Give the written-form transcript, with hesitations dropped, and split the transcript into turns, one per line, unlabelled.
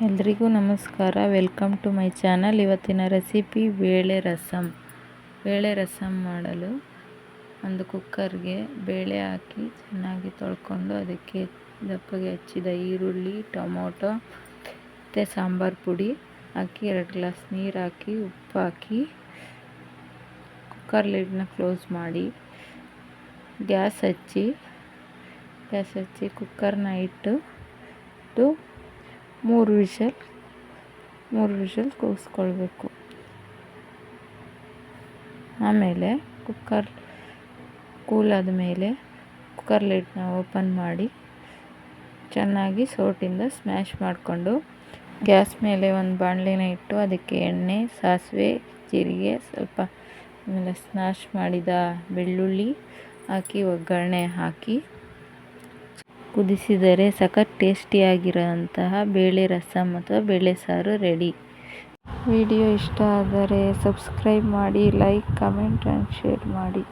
ಎಲ್ರಿಗೂ ನಮಸ್ಕಾರ. Welcome to my channel. ಇವತ್ತಿನ ರೆಸಿಪಿ ಬೇಳೆ ರಸಮ್ ಮಾಡಲು ಒಂದು ಕುಕ್ಕರ್ಗೆ ಬೇಳೆ ಹಾಕಿ ಚೆನ್ನಾಗಿ ತೊಳ್ಕೊಂಡು ಅದಕ್ಕೆ ದಪ್ಪಗೆ ಹೆಚ್ಚಿದ ಈರುಳ್ಳಿ, ಟೊಮೊಟೊ ಮತ್ತು ಸಾಂಬಾರು ಪುಡಿ ಹಾಕಿ 2 ಗ್ಲಾಸ್ ನೀರು ಹಾಕಿ ಉಪ್ಪು ಹಾಕಿ ಕುಕ್ಕರ್ ಲಿಡ್ನ ಕ್ಲೋಸ್ ಮಾಡಿ ಗ್ಯಾಸ್ ಹಚ್ಚಿ ಕುಕ್ಕರ್ನ ಇಟ್ಟು 3 ವಿಷಲ್ ಕೂಗಿಸ್ಕೊಳ್ಬೇಕು. ಆಮೇಲೆ ಕುಕ್ಕರ್ ಕೂಲ್ ಆದಮೇಲೆ ಕುಕ್ಕರ್ ಲಿಡ್ನ ಓಪನ್ ಮಾಡಿ ಚೆನ್ನಾಗಿ ಸೌಟಿಂದ ಸ್ಮ್ಯಾಶ್ ಮಾಡಿಕೊಂಡು ಗ್ಯಾಸ್ ಮೇಲೆ ಒಂದು ಬಾಣಲೆನ ಇಟ್ಟು ಅದಕ್ಕೆ ಎಣ್ಣೆ, ಸಾಸಿವೆ, ಜೀರಿಗೆ, ಸ್ವಲ್ಪ ಆಮೇಲೆ ಸ್ಮ್ಯಾಶ್ ಮಾಡಿದ ಬೆಳ್ಳುಳ್ಳಿ ಹಾಕಿ ಒಗ್ಗರಣೆ ಹಾಕಿ ಕುದಿಸಿದರೆ ಸಖತ್ ಟೇಸ್ಟಿಯಾಗಿರೋಂತಹ ಬೇಳೆ ರಸಮ್ ಅಥವಾ ಬೇಳೆ ಸಾರು ರೆಡಿ. ವಿಡಿಯೋ ಇಷ್ಟ ಆದರೆ ಸಬ್ಸ್ಕ್ರೈಬ್ ಮಾಡಿ, ಲೈಕ್, ಕಮೆಂಟ್ ಆ್ಯಂಡ್ ಶೇರ್ ಮಾಡಿ.